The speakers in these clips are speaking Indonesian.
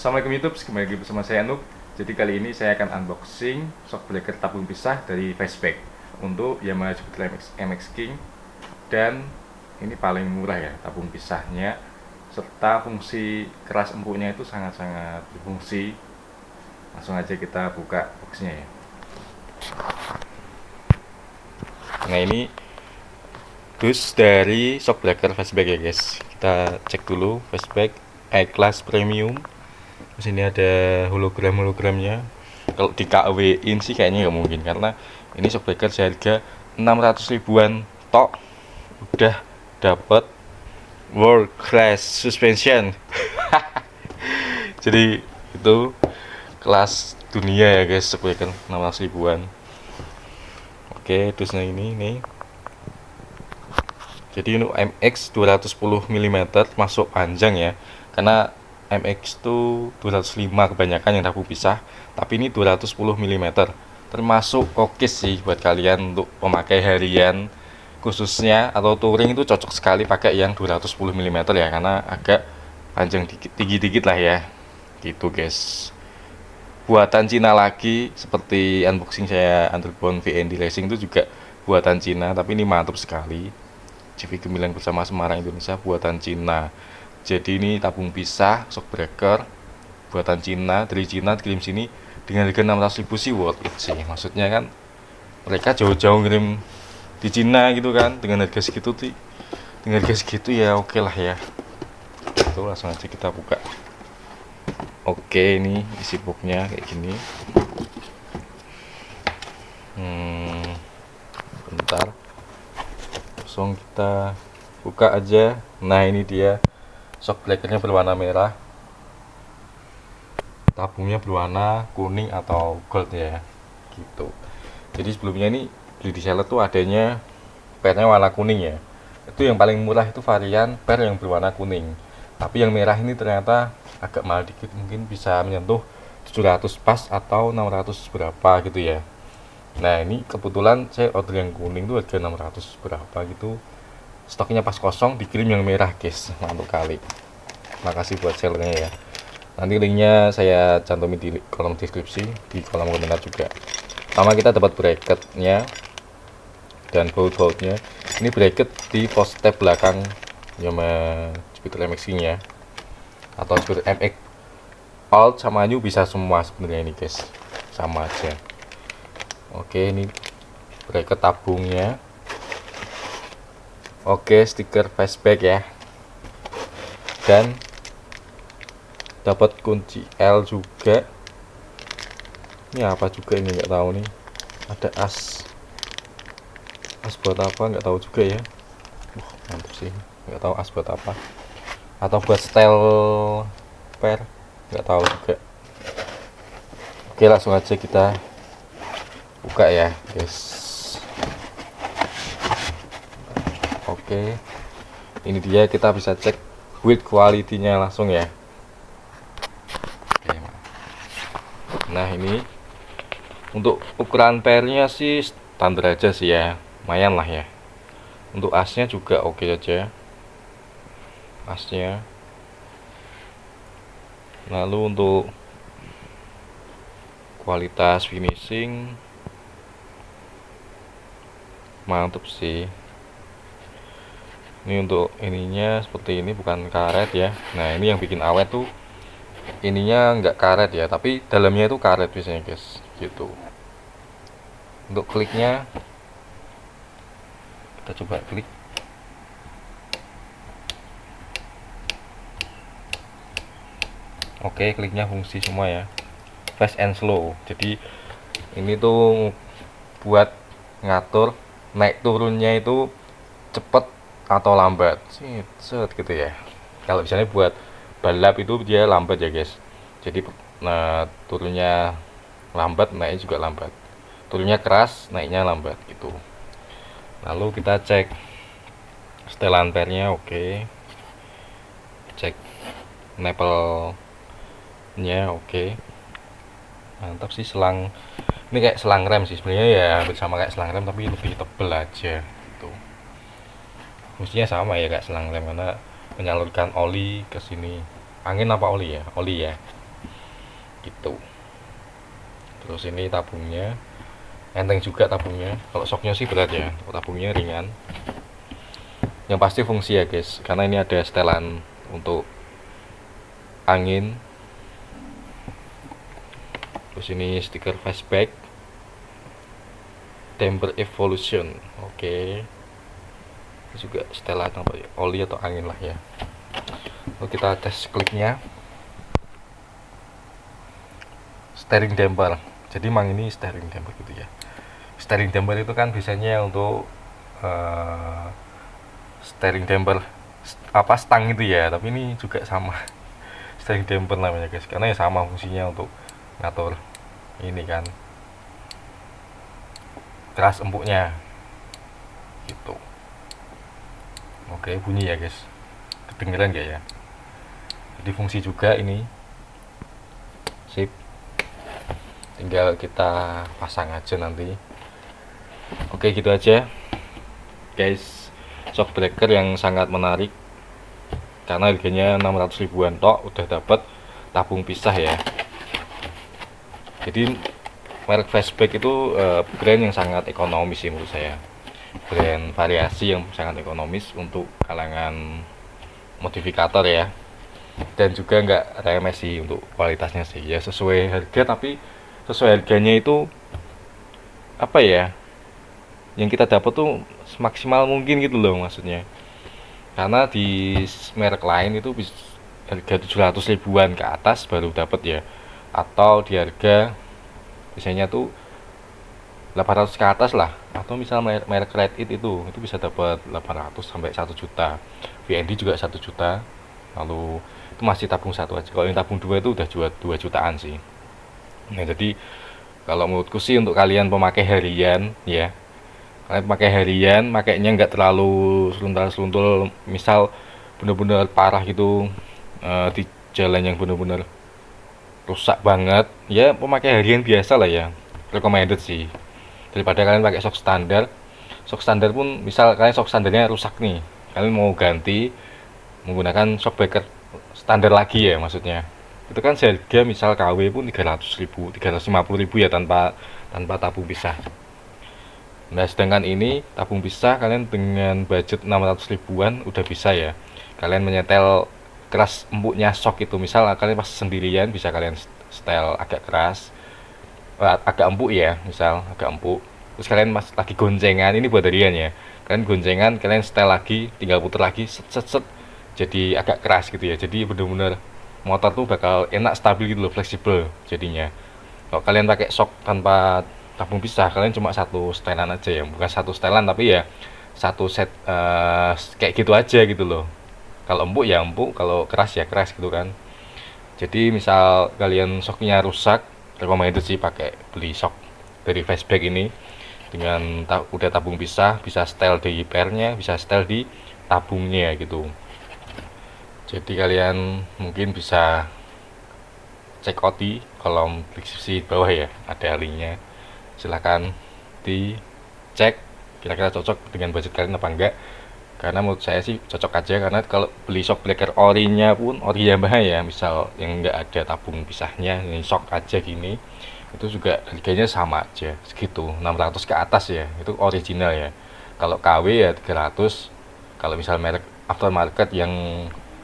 Assalamualaikum YouTube, kembali lagi bersama saya Nuk. Jadi kali ini saya akan unboxing shock breaker tabung pisah dari Fastback untuk Yamaha Jupiter MX King. Dan ini paling murah ya tabung pisahnya, serta fungsi keras empuknya itu sangat-sangat berfungsi. Langsung aja kita buka boxnya ya. Nah, ini dus dari shock breaker Fastback ya guys. Kita cek dulu Fastback A-Class Premium. Terus ini ada hologram-hologramnya. Kalau di KW-in sih kayaknya nggak mungkin, karena ini shockbreaker seharga 600 ribuan tok udah dapat world class suspension. Jadi itu kelas dunia ya guys, shockbreaker 600 ribuan. Oke, terusnya ini nih. Jadi ini MX 210 mm masuk panjang ya, karena MX itu 205 kebanyakan yang tabung pisah, tapi ini 210 mm termasuk oke sih buat kalian untuk pemakai harian khususnya, atau touring itu cocok sekali pakai yang 210 mm ya, karena agak panjang dikit, tinggi-dikit lah ya gitu guys. Buatan Cina lagi, seperti unboxing saya Underbone VND Racing itu juga buatan Cina, tapi ini mantap sekali. CV Gemilang bersama Semarang Indonesia, buatan Cina. Jadi ini tabung pisah shockbreaker buatan Cina, dari Cina dikirim sini dengan harga 600 ribu sih worth it sih. Maksudnya kan mereka jauh-jauh ngirim di Cina gitu kan, dengan harga segitu sih, dengan harga segitu ya oke lah ya. Itu langsung aja kita buka. Oke, ini isi boxnya kayak gini. Bentar, langsung kita buka aja. Nah, ini dia shockbreakernya berwarna merah, tabungnya berwarna kuning atau gold ya gitu. Jadi sebelumnya ini beli di seller tuh adanya pernya warna kuning ya, itu yang paling murah, itu varian per yang berwarna kuning. Tapi yang merah ini ternyata agak mahal dikit, mungkin bisa menyentuh 700 pas atau 600 berapa gitu ya. Nah, ini kebetulan saya order yang kuning tuh harga 600 berapa gitu, stoknya pas kosong, dikirim yang merah guys, mantap kali. Makasih buat sellernya ya. Nanti linknya saya cantumin di kolom deskripsi, di kolom komentar juga. Pertama kita dapat bracketnya dan baut-bautnya. Ini bracket di post tab belakang Yamaha Jupiter MX King ya, atau Jupiter MX Alt sama New bisa semua sebenarnya ini guys, sama aja. Oke, ini bracket tabungnya. Oke, stiker Fastback ya, dan dapat kunci L juga. Ini apa juga ini, nggak tahu nih. Ada as buat apa nggak tahu juga ya. Mantap sih, nggak tahu as buat apa, atau buat style per, nggak tahu juga. Oke, langsung aja kita buka ya guys. Oke, ini dia, kita bisa cek build quality-nya langsung ya. Nah, ini untuk ukuran pernya sih standar aja sih ya, lumayan lah ya. Untuk asnya juga oke aja, asnya. Lalu untuk kualitas finishing mantap sih. Ini untuk ininya seperti ini, bukan karet ya. Nah, ini yang bikin awet tuh ininya nggak karet ya, tapi dalamnya itu karet biasanya guys gitu. Untuk kliknya kita coba klik. Oke, kliknya fungsi semua ya, fast and slow. Jadi ini tuh buat ngatur naik turunnya itu cepet atau lambat, set gitu ya. Kalau misalnya buat balap itu dia lambat ya guys, jadi turunnya lambat, naiknya juga lambat. Turunnya keras, naiknya lambat gitu. Lalu kita cek setelan pernya. Oke, cek nepelnya. Oke, mantap sih. Selang ini kayak selang rem sih sebenarnya ya, hampir sama kayak selang rem tapi lebih tebel aja gitu. Fungsinya sama ya kayak selang rem, karena menyalurkan oli ke sini. Angin apa oli ya? Oli ya. gitu. Terus ini tabungnya enteng juga tabungnya. Kalau shocknya sih berat ya, kalau tabungnya ringan. Yang pasti fungsi ya guys, karena ini ada setelan untuk angin. Terus ini stiker fastback, damper evolution. Oke. Ini juga setelan apa ya, oli atau angin lah ya. Lalu kita tes kliknya. Steering damper. Jadi emang ini steering damper gitu ya. Steering damper itu kan biasanya untuk steering damper apa stang itu ya, tapi ini juga sama. Steering damper namanya guys, karena ya sama fungsinya untuk ngatur ini kan keras empuknya gitu. Oke, bunyi ya guys, kedengeran gak ya? Jadi fungsi juga ini, sip, tinggal kita pasang aja nanti. Oke, gitu aja guys, shock breaker yang sangat menarik karena harganya 600 ribuan tok udah dapat tabung pisah ya. Jadi merek fastback itu brand yang sangat ekonomis sih menurut saya, brand variasi yang sangat ekonomis untuk kalangan modifikator ya, dan juga nggak remes sih untuk kualitasnya sih ya, sesuai harga, tapi sesuai harganya itu apa ya, yang kita dapat tuh semaksimal mungkin gitu loh maksudnya. Karena di merek lain itu harga 700 ribuan ke atas baru dapat ya, atau di harga biasanya tuh 800 ke atas lah, atau misal merek Red It itu bisa dapat 800 sampai 1 juta. VND juga 1 juta. Lalu itu masih tabung satu aja. Kalau yang tabung dua itu udah 2 jutaan sih. Nah, jadi kalau menurutku sih untuk kalian pemakai harian ya, kalian pakai harian, makainya nggak terlalu seluntul-seluntul, misal bener-bener parah gitu, di jalan yang bener-bener rusak banget ya, pemakai harian biasa lah ya, recommended sih, daripada kalian pakai shock standar. Shock standar pun misal kalian shock standarnya rusak nih, kalian mau ganti menggunakan shock breaker standar lagi ya, maksudnya itu kan seharga misal KW pun 300 ribu, 350 ribu ya, tanpa tabung pisah. Nah, sedangkan ini tabung pisah, kalian dengan budget 600 ribuan udah bisa ya, kalian menyetel keras empuknya shock itu. Misal kalian pas sendirian bisa kalian setel agak keras, agak empuk ya, misal agak empuk. Terus kalian pas lagi goncengan, ini buat harian ya, kalian goncengan, kalian setel lagi, tinggal puter lagi, set set set, jadi agak keras gitu ya. Jadi bener-bener motor tuh bakal enak, stabil gitu loh, fleksibel jadinya. Kalau kalian pakai shock tanpa tabung pisah, kalian cuma satu setelan aja ya, bukan satu setelan tapi ya satu set, kayak gitu aja gitu loh. Kalau empuk ya empuk, kalau keras ya keras gitu kan. Jadi misal kalian shocknya rusak, recommended sih beli shock dari fastback ini dengan udah tabung pisah, bisa setel di pairnya, bisa setel di tabungnya gitu. Jadi kalian mungkin bisa cek out di kolom deskripsi bawah ya, ada linknya, silahkan dicek kira-kira cocok dengan budget kalian apa enggak. Karena menurut saya sih cocok aja, karena kalau beli shock breaker orinya pun ori Yamaha ya, misal yang enggak ada tabung pisahnya, ini shock aja gini, itu juga harganya sama aja segitu, 600 ke atas ya, itu original ya. Kalau KW ya 300, kalau misal merek aftermarket yang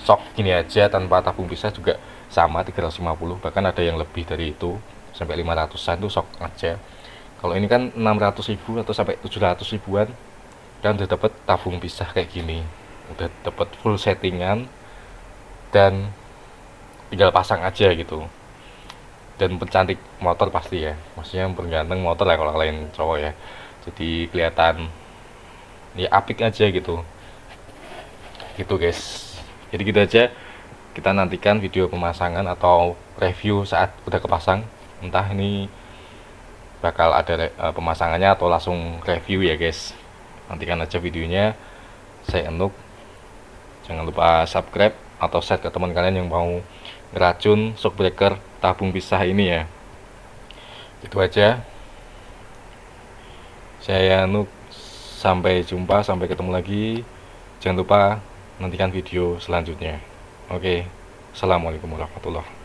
shock gini aja tanpa tabung pisah juga sama 350, bahkan ada yang lebih dari itu sampai 500-an tuh shock aja. Kalau ini kan 600 ribu atau sampai 700 ribuan kan udah dapat tabung pisah kayak gini, udah dapat full settingan dan tinggal pasang aja gitu. Dan pencantik motor pasti ya, maksudnya pengganteng motor lah kalau kalian cowok ya, jadi kelihatan ya apik aja gitu guys. Jadi gitu aja, kita nantikan video pemasangan atau review saat udah kepasang, entah ini bakal ada pemasangannya atau langsung review ya guys. Nantikan aja videonya. Saya Enuk, jangan lupa subscribe atau share ke teman kalian yang mau ngeracun shock breaker tabung pisah ini ya. Itu aja, saya Enuk, sampai jumpa, sampai ketemu lagi. Jangan lupa nantikan video selanjutnya. Oke, assalamualaikum warahmatullahi wabarakatuh.